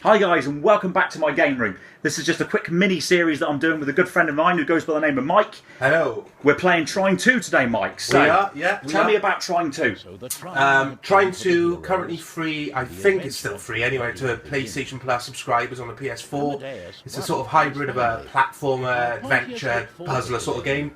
Hi guys, and welcome back to my game room. This is just a quick mini-series that I'm doing with a good friend of mine who goes by the name of Mike. Hello. We're playing Trine 2 today, Mike. So, tell me about Trine 2. Trine 2, currently free, I think it's still free anyway, to PlayStation Plus subscribers on the PS4. It's a sort of hybrid of a platformer, adventure, puzzler sort of game.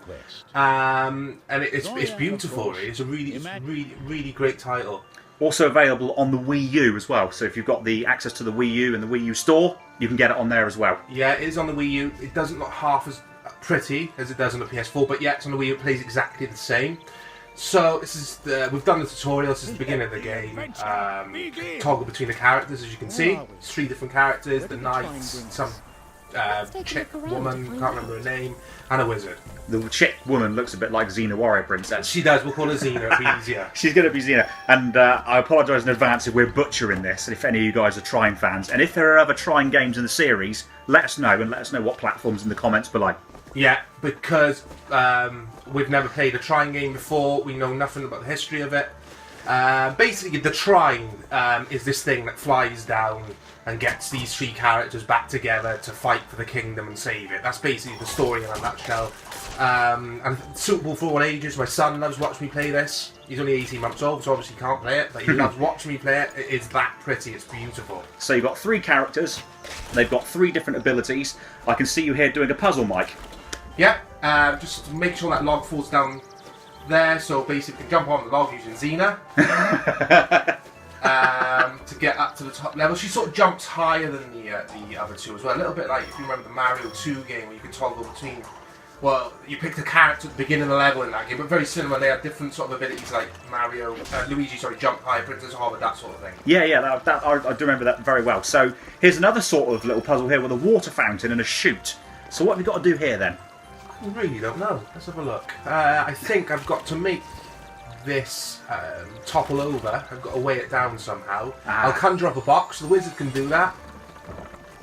And it's beautiful, really. It's a really great title. Also available on the Wii U as well. So if you've got the access to the Wii U and the Wii U store, you can get it on there as well. Yeah, it is on the Wii U. It doesn't look half as pretty as it does on the PS4, but yeah, it's on the Wii U. It plays exactly the same. So this is we've done the tutorial. This is the beginning of the game. Toggle between the characters, as you can see. It's 3 different characters: the knights, some chick woman, can't remember her name, and a wizard. The chick woman looks a bit like Xena Warrior Princess. She does. We'll call her Xena. It'll be easier. She's going to be Xena. And I apologise in advance if we're butchering this, and if any of you guys are Trine fans. And if there are other Trine games in the series, let us know, and let us know what platforms in the comments below. Yeah, because we've never played a Trine game before. We know nothing about the history of it. Basically, the Trine is this thing that flies down and gets these 3 characters back together to fight for the kingdom and save it. That's basically the story in a nutshell. And it's suitable for all ages. My son loves watching me play this. He's only 18 months old, so obviously he can't play it, but he loves watching me play it. It's that pretty, it's beautiful. So you've got 3 characters. They've got 3 different abilities. I can see you here doing a puzzle, Mike. Yeah, just make sure that log falls down there. So basically jump on the log using Xena. To get up to the top level. She sort of jumps higher than the other 2 as well. A little bit like if you remember the Mario 2 game where you could toggle between. Well, you picked a character at the begining of the level in that game, but very similar. They had different sort of abilities like Luigi, jump high, Princess Hobbit, that sort of thing. Yeah, I do remember that very well. So here's another sort of little puzzle here with a water fountain and a chute. So what have we got to do here then? I really don't know. Let's have a look. I think I've got to make this topple over. I've got to weigh it down somehow. I'll conjure up a box. The wizard can do that.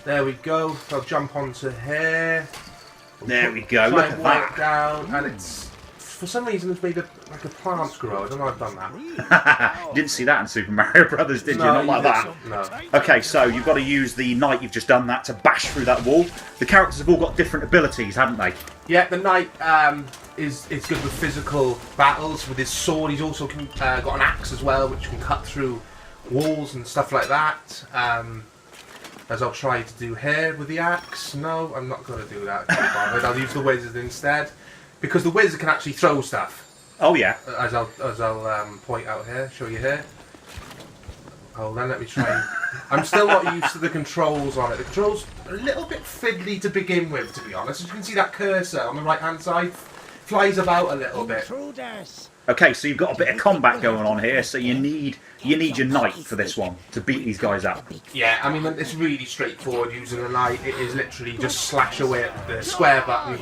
There we go. I'll jump onto here. There we go. Look at that. It down, and it's for some reason it's made like a plant grow. I don't know how I've done that. You didn't see that in Super Mario Brothers, did you? Not like that. No. Okay, so you've got to use the knight you've just done that to bash through that wall. The characters have all got different abilities, haven't they? Yeah, the knight is good with physical battles with his sword. He's also got an axe as well, which can cut through walls and stuff like that. As I'll try to do here with the axe. No, I'm not going to do that. I'll use the wizard instead, because the wizard can actually throw stuff. Oh yeah. As I'll point out here, show you here. Oh, then let me try. I'm still not used to the controls on it. The controls are a little bit fiddly to begin with, to be honest. As you can see, that cursor on the right-hand side flies about a little bit. Okay, so you've got a bit of combat going on here, so you need your knight for this one to beat these guys up. Yeah, I mean, it's really straightforward using a knight. It is literally just slash away at the square button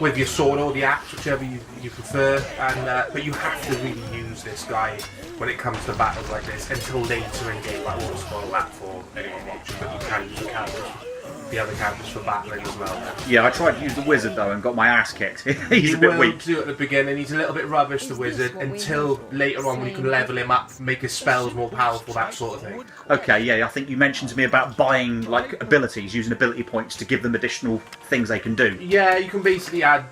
with your sword or the axe, whichever you prefer. And but you have to really use this guy when it comes to battles like this until later in game. I won't spoil that for anyone watching, but you can use the other characters for battling as well. Yeah, I tried to use the wizard though and got my ass kicked. He's a bit weak. Do at the beginning. He's a little bit rubbish, the wizard, until later on when you can level him up, make his spells more powerful, that sort of thing. Okay, yeah, I think you mentioned to me about buying like abilities, using ability points to give them additional things they can do. Yeah, you can basically add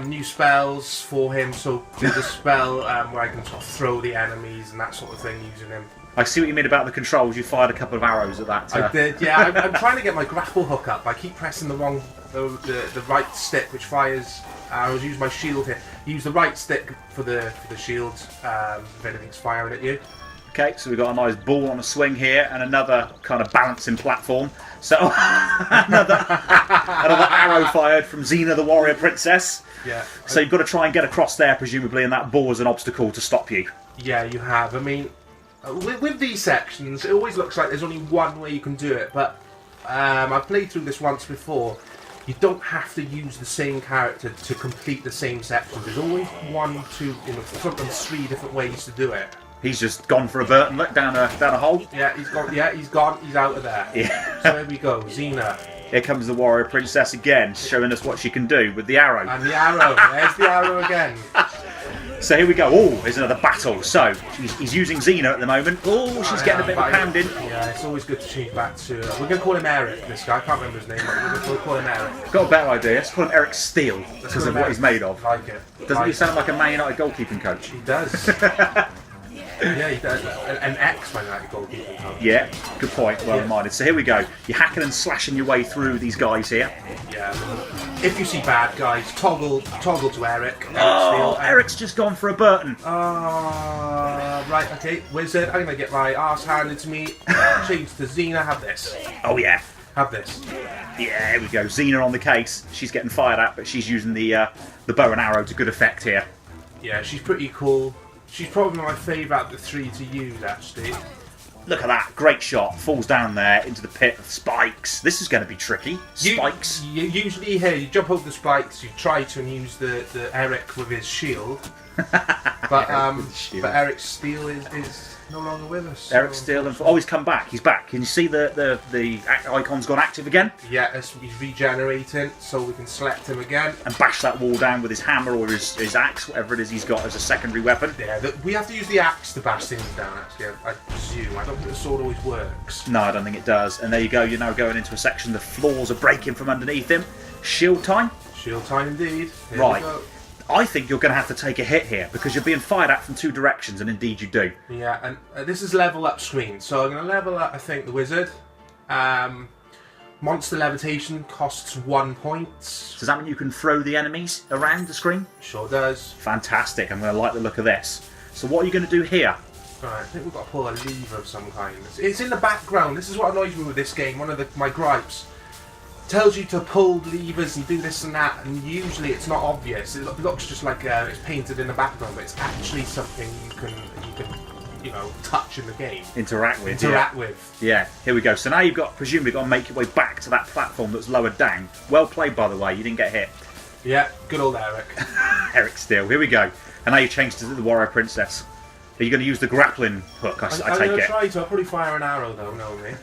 new spells for him. So there's a spell where I can sort of throw the enemies and that sort of thing using him. I see what you mean about the controls. You fired a couple of arrows at that. I did, yeah. I'm trying to get my grapple hook up. I keep pressing the right stick, which fires arrows. Use my shield here. Use the right stick for the shield if anything's firing at you. Okay, so we've got a nice ball on a swing here, and another kind of balancing platform. So another arrow fired from Xena the Warrior Princess. Yeah. So you've got to try and get across there, presumably, and that ball is an obstacle to stop you. Yeah, you have. I mean, with these sections, it always looks like there's only one way you can do it, but I've played through this once before. You don't have to use the same character to complete the same sections. There's always 1, 2, sometimes 3 different ways to do it. He's just gone for a Burton look down a hole. Yeah, he's gone. Yeah, he's gone. He's out of there. Yeah. So here we go, Xena. Here comes the Warrior Princess again, showing us what she can do with the arrow. And the arrow. There's the arrow again. So here we go. Oh, here's another battle. So he's using Xena at the moment. Oh, she's getting a bit of a pounding. Yeah, it's always good to change back to. We're going to call him Eric, this guy. I can't remember his name, but we'll call him Eric. Got a better idea. Let's call him Eric Steele because of what he's made of. Like it. Doesn't he sound like a Man United goalkeeping coach? He does. Yeah, he does. An ex-Man United goalkeeping coach. Yeah, good point. Well reminded. So here we go. You're hacking and slashing your way through these guys here. Yeah. If you see bad guys, toggle to Eric. Oh, Eric's just gone for a Burton. Right, okay. Wizard, I'm going to get my arse handed to me. Change to Xena. Have this. Oh, yeah. Have this. Yeah, here we go. Xena on the case. She's getting fired at, but she's using the bow and arrow to good effect here. Yeah, she's pretty cool. She's probably my favourite of the three to use, actually. Look at that. Great shot. Falls down there into the pit of spikes. This is going to be tricky. Spikes. You usually here, you jump over the spikes, you try to use the Eric with his shield. But Eric's Steele is no longer with us. So. Eric Steele. Oh, he's come back. He's back. Can you see the icon's gone active again? Yeah, he's regenerating, so we can select him again. And bash that wall down with his hammer or his axe, whatever it is he's got as a secondary weapon. Yeah, we have to use the axe to bash things down, actually, I presume. I don't think the sword always works. No, I don't think it does. And there you go. You're now going into a section. The floors are breaking from underneath him. Shield time. Shield time indeed. Here right. We go. I think you're going to have to take a hit here because you're being fired at from two directions, and indeed you do. Yeah, and this is level up screen, so I'm going to level up, I think, the wizard. Monster levitation costs 1 point. Does that mean you can throw the enemies around the screen? Sure does. Fantastic. I'm going to like the look of this. So what are you going to do here? Right, I think we've got to pull a lever of some kind. It's in the background. This is what annoys me with this game. One of my gripes. Tells you to pull levers and do this and that, and usually it's not obvious. It looks just like it's painted in the background, but it's actually something you can touch in the game. Interact with. Yeah, here we go. So now you've presumably got to make your way back to that platform that's lowered down. Well played, by the way. You didn't get hit. Yeah, good old Eric. Eric Steele. Here we go. And now you've changed to the Warrior Princess. Are you going to use the grappling hook? I take it. I'm going to try to. I'll probably fire an arrow though, knowing me.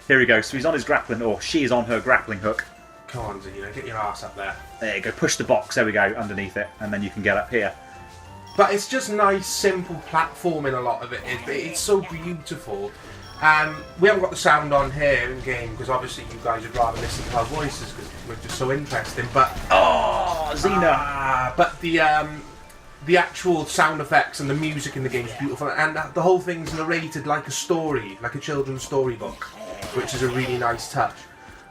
Here we go. So he's on his grappling, or she is on her grappling hook. Come on, Xena, get your ass up there. There you go. Push the box. There we go. Underneath it, and then you can get up here. But it's just nice, simple platforming. A lot of it is, but it's so beautiful. We haven't got the sound on here in game because obviously you guys would rather listen to our voices because we're just so interesting. But Xena. But the actual sound effects and the music in the game is beautiful, and the whole thing's narrated like a story, like a children's storybook, which is a really nice touch.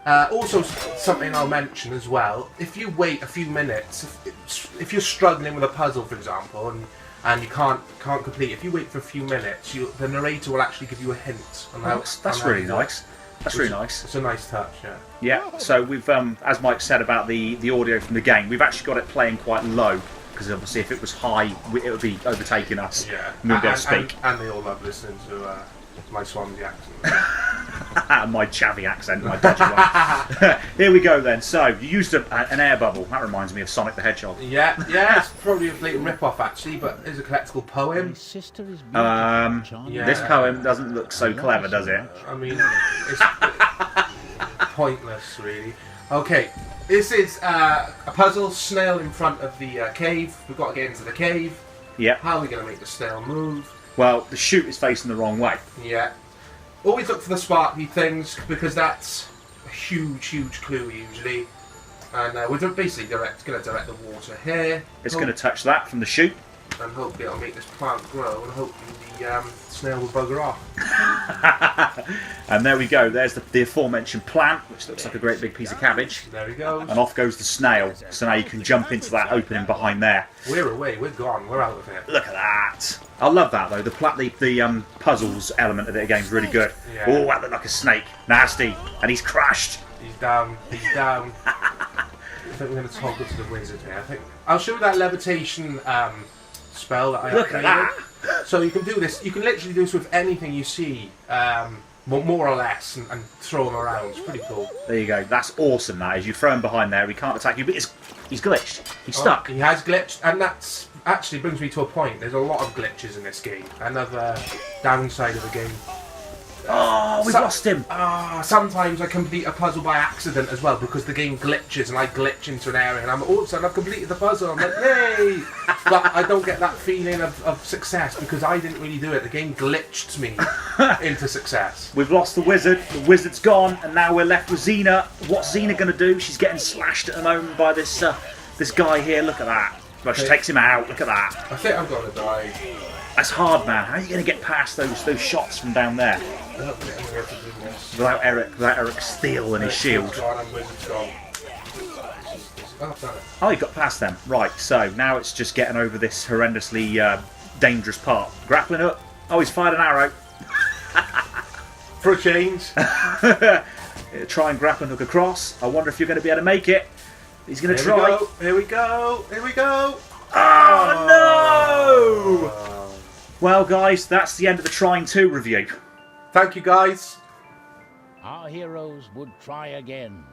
Also, something I'll mention as well, if you wait a few minutes, if you're struggling with a puzzle, for example, and you can't complete, if you wait for a few minutes, the narrator will actually give you a hint. That's really nice. That's really nice. It's a nice touch, yeah. Yeah, so we've, as Mike said about the audio from the game, we've actually got it playing quite low, because obviously if it was high, it would be overtaking us. Yeah. We wouldn't be able to speak. And they all love listening to my Swansea accent. My chavvy accent, my dodgy one. Here we go then. So, you used an air bubble. That reminds me of Sonic the Hedgehog. Yeah, it's probably a blatant rip-off actually, but it's a collectible poem. This poem doesn't look so clever, does it? I mean, it's pointless, really. Okay, this is a puzzle, snail in front of the cave. We've got to get into the cave. Yeah. How are we going to make the snail move? Well, the chute is facing the wrong way. Yeah. Always look for the sparkly things, because that's a huge, huge clue usually. And we're basically going to direct the water here. It's going to touch that from the chute. And hopefully it'll make this plant grow, and hopefully the snail will bugger off. And there we go. There's the aforementioned plant, which looks like a great big piece of cabbage. There he goes. And off goes the snail. So now you can jump into that opening behind there. We're away. We're gone. We're out of here. Look at that. I love that though. The puzzles element of the game's really good. Yeah. Oh, that looked like a snake. Nasty. And he's crushed. He's down. He's down. I think we're going to toggle to the wizard here. I think I'll show you that levitation spell that I Look at that. So you can do this. You can literally do this with anything you see, more or less, and throw them around. It's pretty cool. There you go. That's awesome. That is. You throw him behind there. He can't attack you, but he's glitched. He's stuck. He has glitched, and that's actually brings me to a point. There's a lot of glitches in this game. Another downside of the game. Oh, we've lost him. Sometimes I complete a puzzle by accident as well because the game glitches and I glitch into an area and all of a sudden I've completed the puzzle. I'm like, yay! But I don't get that feeling of success because I didn't really do it. The game glitched me into success. We've lost the wizard. The wizard's gone, and now we're left with Xena. What's Xena going to do? She's getting slashed at the moment by this this guy here. Look at that. Well, she takes him out. Look at that. I think I'm going to die. That's hard, man. How are you going to get past those shots from down there? Without Eric's steel and his shield. Oh, he got past them. Right, so now it's just getting over this horrendously dangerous part. Grappling hook. Oh, he's fired an arrow. For a change. Try and grappling hook across. I wonder if you're going to be able to make it. He's going to try. Here we go. Oh, no! Well, guys, that's the end of the Trine 2 review. Thank you, guys. Our heroes would try again.